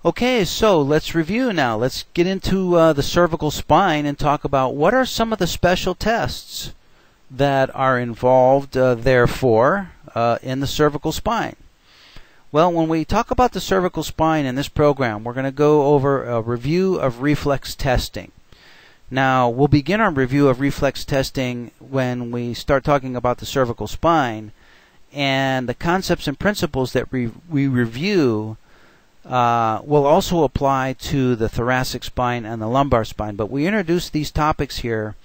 Okay, so let's review now. Let's get into the cervical spine and talk about what are some of the special tests that are involved, therefore, in the cervical spine. Well, when we talk about the cervical spine in this program, we're going to go over a review of reflex testing. Now, we'll begin our review of reflex testing when we start talking about the cervical spine, and the concepts and principles that we review will also apply to the thoracic spine and the lumbar spine. But we introduce these topics here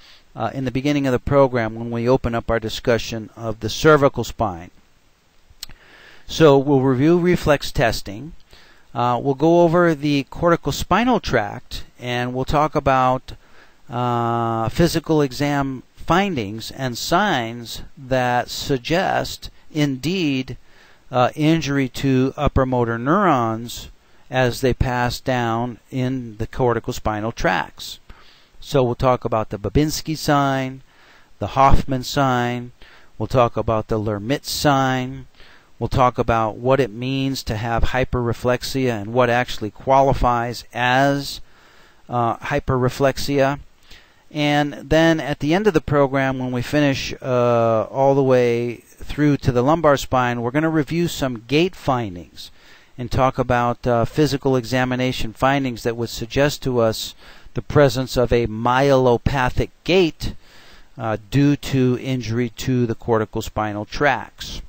in the beginning of the program when we open up our discussion of the cervical spine. So we'll review reflex testing. We'll go over the corticospinal tract, and we'll talk about physical exam findings and signs that suggest indeed injury to upper motor neurons as they pass down in the corticospinal tracts. So we'll talk about the Babinski sign, the Hoffman sign, we'll talk about the Lermit sign, we'll talk about what it means to have hyperreflexia and what actually qualifies as hyperreflexia. And then at the end of the program, when we finish all the way through to the lumbar spine, we're going to review some gait findings and talk about physical examination findings that would suggest to us the presence of a myelopathic gait due to injury to the corticospinal tracts.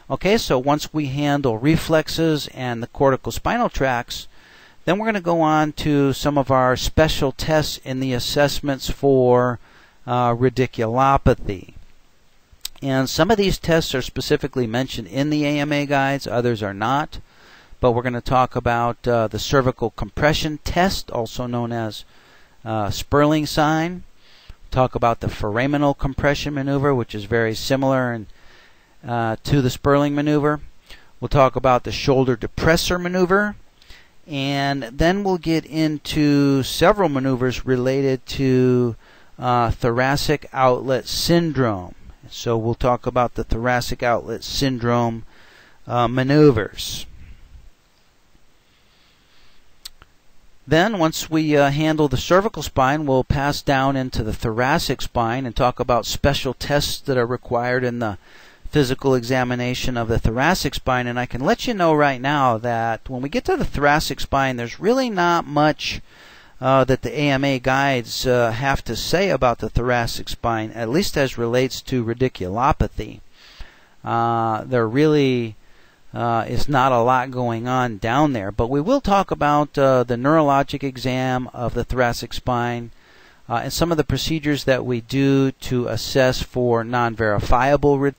Okay, so once we handle reflexes and the corticospinal tracts, then we're going to go on to some of our special tests in the assessments for radiculopathy. And some of these tests are specifically mentioned in the AMA guides, others are not. But we're going to talk about the cervical compression test, also known as Sperling sign. Talk about the foraminal compression maneuver, which is very similar to the Sperling maneuver. We'll talk about the shoulder depressor maneuver. And then we'll get into several maneuvers related to thoracic outlet syndrome. So we'll talk about the thoracic outlet syndrome maneuvers. Then once we handle the cervical spine, we'll pass down into the thoracic spine and talk about special tests that are required in the physical examination of the thoracic spine. And I can let you know right now that when we get to the thoracic spine, there's really not much that the AMA guides have to say about the thoracic spine, at least as relates to radiculopathy. There really is not a lot going on down there, but we will talk about the neurologic exam of the thoracic spine and some of the procedures that we do to assess for non-verifiable.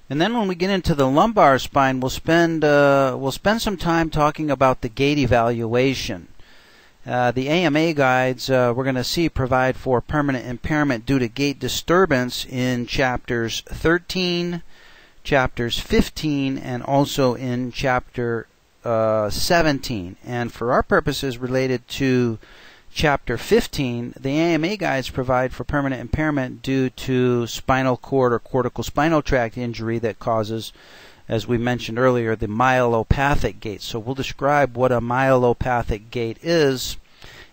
And then when we get into the lumbar spine, we'll spend some time talking about the gait evaluation. The AMA guides we're going to see provide for permanent impairment due to gait disturbance in chapters 13, chapters 15, and also in chapter 17. And for our purposes related to chapter 15, the AMA guides provide for permanent impairment due to spinal cord or corticospinal tract injury that causes, as we mentioned earlier, the myelopathic gait. So we'll describe what a myelopathic gait is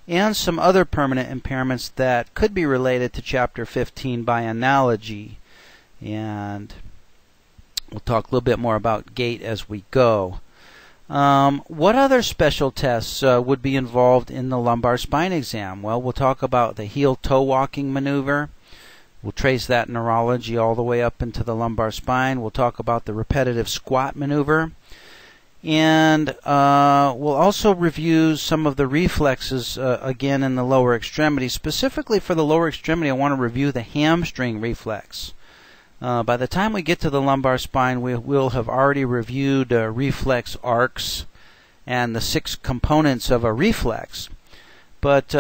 and some other permanent impairments that could be related to chapter 15 by analogy. And we'll talk a little bit more about gait as we go. What other special tests would be involved in the lumbar spine exam? Well, we'll talk about the heel-toe walking maneuver. We'll trace that neurology all the way up into the lumbar spine. We'll talk about the repetitive squat maneuver. And we'll also review some of the reflexes again in the lower extremity. Specifically for the lower extremity, I want to review the hamstring reflex. By the time we get to the lumbar spine, we will have already reviewed reflex arcs and the 6 components of a reflex. But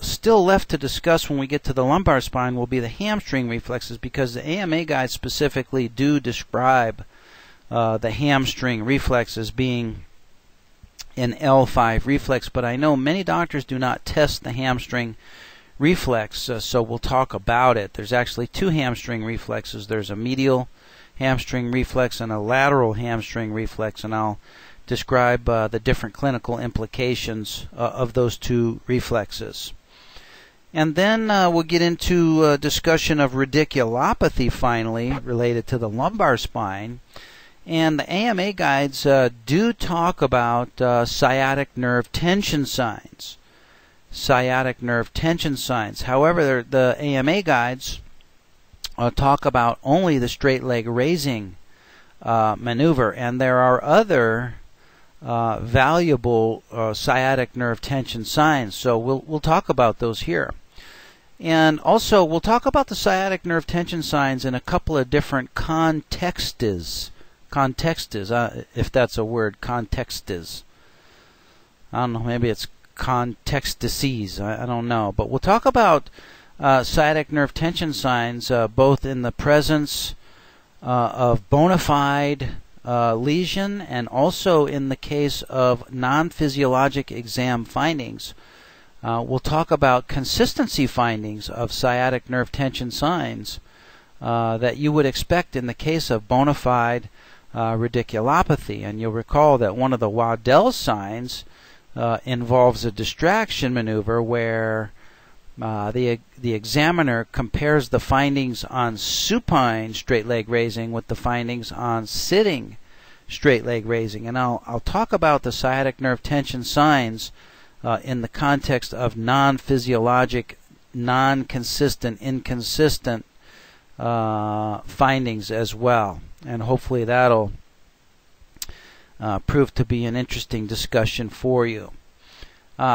still left to discuss when we get to the lumbar spine will be the hamstring reflexes, because the AMA guides specifically do describe the hamstring reflex as being an L5 reflex. But I know many doctors do not test the hamstring reflex, so we'll talk about it. There's actually 2 hamstring reflexes. There's a medial hamstring reflex and a lateral hamstring reflex, and I'll describe the different clinical implications of those two reflexes. And then we'll get into a discussion of radiculopathy finally, related to the lumbar spine. And the AMA guides do talk about sciatic nerve tension signs. Sciatic nerve tension signs. However, the AMA guides talk about only the straight leg raising maneuver, and there are other valuable sciatic nerve tension signs. So we'll talk about those here. And also we'll talk about the sciatic nerve tension signs in a couple of different contexts. If that's a word, contexts. I don't know, maybe it's contextices, I don't know. But we'll talk about sciatic nerve tension signs both in the presence of bona fide lesion and also in the case of non-physiologic exam findings. We'll talk about consistency findings of sciatic nerve tension signs that you would expect in the case of bona fide radiculopathy. And you'll recall that one of the Waddell signs involves a distraction maneuver where the examiner compares the findings on supine straight leg raising with the findings on sitting straight leg raising. And I'll talk about the sciatic nerve tension signs in the context of non-physiologic, non-consistent, inconsistent findings as well. And hopefully that'll prove to be an interesting discussion for you.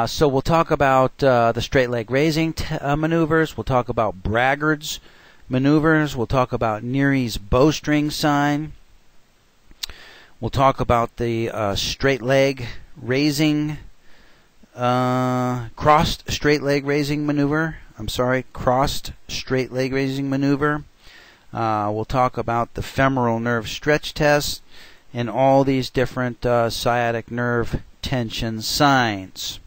So we'll talk about the straight leg raising maneuvers. We'll talk about Braggard's maneuvers. We'll talk about Neary's bowstring sign. We'll talk about the straight leg raising, crossed straight leg raising maneuver. Crossed straight leg raising maneuver. We'll talk about the femoral nerve stretch test and all these different sciatic nerve tension signs.